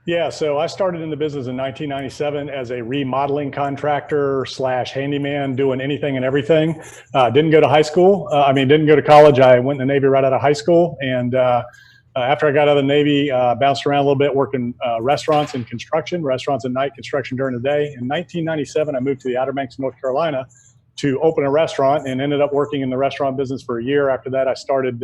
Yeah, so I started in the business in 1997 as a remodeling contractor slash handyman, doing anything and everything. Didn't go to high school. Didn't go to college. I went in the Navy right out of high school. And after I got out of the Navy, bounced around a little bit, worked in restaurants and construction, restaurants at night, construction during the day. In 1997, I moved to the Outer Banks of North Carolina to open a restaurant and ended up working in the restaurant business for a year. After that, I started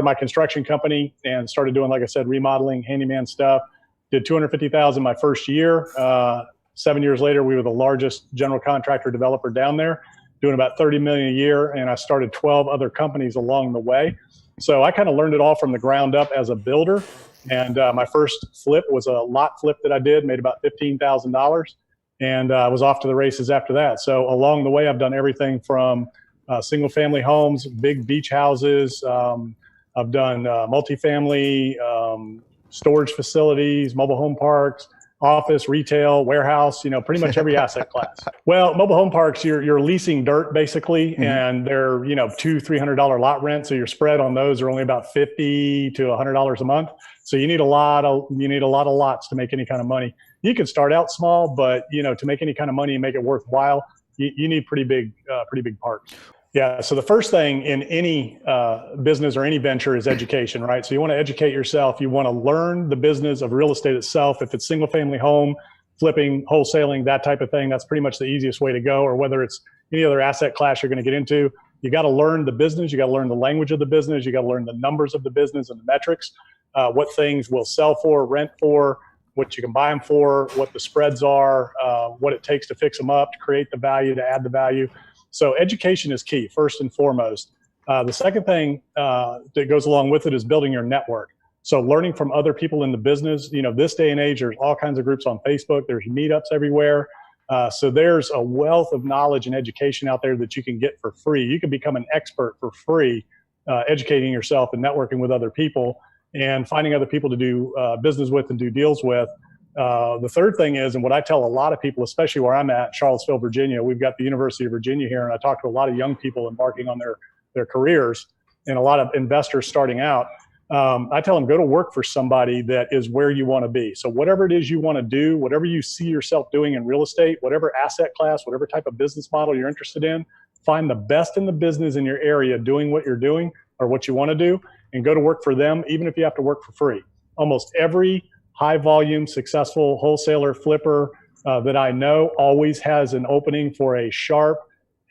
my construction company and started doing, like I said, remodeling, handyman stuff. Did 250,000 my first year. 7 years later, we were the largest general contractor developer down there, doing about 30 million a year. And I started 12 other companies along the way. So I kind of learned it all from the ground up as a builder. And my first flip was a lot flip that I did, made about $15,000. And I was off to the races after that. So along the way, I've done everything from single family homes, big beach houses. I've done multifamily, storage facilities, mobile home parks, office, retail, warehouse, pretty much every asset class. Well, mobile home parks, you're leasing dirt basically, and they're, $200-$300 lot rent. So your spread on those are only about $50 to $100 a month. So you need a lot of lots to make any kind of money. You can start out small, but to make any kind of money and make it worthwhile, you need pretty big parks. Yeah. So the first thing in any business or any venture is education, right? So you want to educate yourself. You want to learn the business of real estate itself. If it's single family home, flipping, wholesaling, that type of thing, that's pretty much the easiest way to go. Or whether it's any other asset class you're going to get into, you got to learn the business. You got to learn the language of the business. You got to learn the numbers of the business and the metrics, what things will sell for, rent for, what you can buy them for, what the spreads are, what it takes to fix them up, to create the value, to add the value. So education is key, first and foremost. The second thing that goes along with it is building your network. So learning from other people in the business. This day and age, there's all kinds of groups on Facebook. There's meetups everywhere. So there's a wealth of knowledge and education out there that you can get for free. You can become an expert for free, educating yourself and networking with other people and finding other people to do business with and do deals with. The third thing is, and what I tell a lot of people, especially where I'm at, Charlottesville, Virginia, we've got the University of Virginia here, and I talk to a lot of young people embarking on their careers and a lot of investors starting out. I tell them, go to work for somebody that is where you want to be. So whatever it is you want to do, whatever you see yourself doing in real estate, whatever asset class, whatever type of business model you're interested in, find the best in the business in your area doing what you're doing or what you want to do, and go to work for them, even if you have to work for free. Almost every high volume, successful wholesaler, flipper that I know always has an opening for a sharp,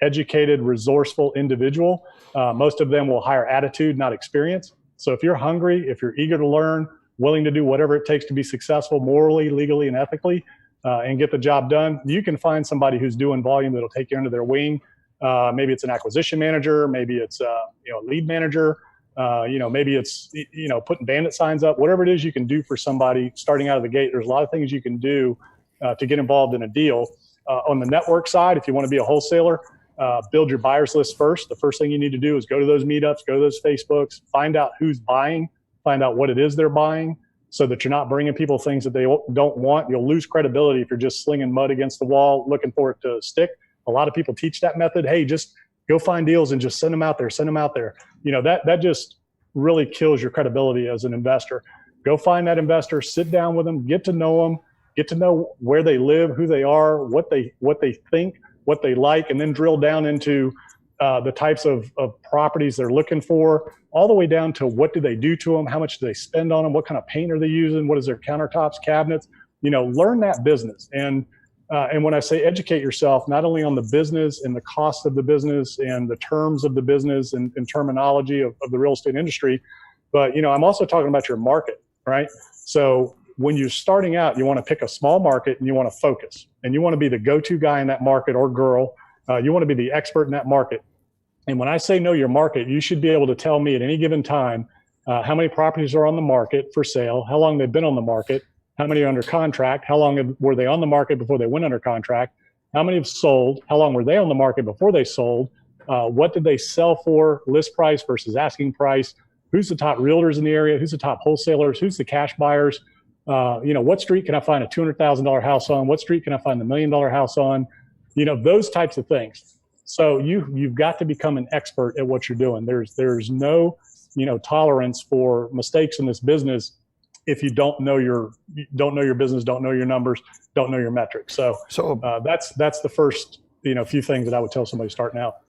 educated, resourceful individual. Most of them will hire attitude, not experience. So if you're hungry, if you're eager to learn, willing to do whatever it takes to be successful morally, legally, and ethically, and get the job done, you can find somebody who's doing volume that'll take you under their wing. Maybe it's an acquisition manager, maybe it's a lead manager, maybe it's, putting bandit signs up, whatever it is you can do for somebody starting out of the gate. There's a lot of things you can do to get involved in a deal. On the network side, if you want to be a wholesaler, build your buyers list first. The first thing you need to do is go to those meetups, go to those Facebooks, find out who's buying, find out what it is they're buying, so that you're not bringing people things that they don't want. You'll lose credibility if you're just slinging mud against the wall, looking for it to stick. A lot of people teach that method. Hey, just go find deals and just send them out there. That just really kills your credibility as an investor. Go find that investor, sit down with them, get to know where they live, who they are, what they think, what they like, and then drill down into the types of properties they're looking for, all the way down to what do they do to them, how much do they spend on them, what kind of paint are they using, what is their countertops, cabinets, learn that business. And when I say educate yourself, not only on the business and the cost of the business and the terms of the business and terminology of the real estate industry, but, I'm also talking about your market, right? So when you're starting out, you want to pick a small market and you want to focus, and you want to be the go-to guy in that market or girl. You want to be the expert in that market. And when I say know your market, you should be able to tell me at any given time how many properties are on the market for sale, how long they've been on the market, how many are under contract, how long were they on the market before they went under contract, how many have sold, how long were they on the market before they sold, what did they sell for, list price versus asking price, who's the top realtors in the area, who's the top wholesalers, who's the cash buyers, what street can I find a $200,000 house on, what street can I find the $1 million house on, those types of things. So you've got to become an expert at what you're doing. There's no, tolerance for mistakes in this business. if you don't know your business, don't know your numbers, don't know your metrics. So that's the first few things that I would tell somebody starting out.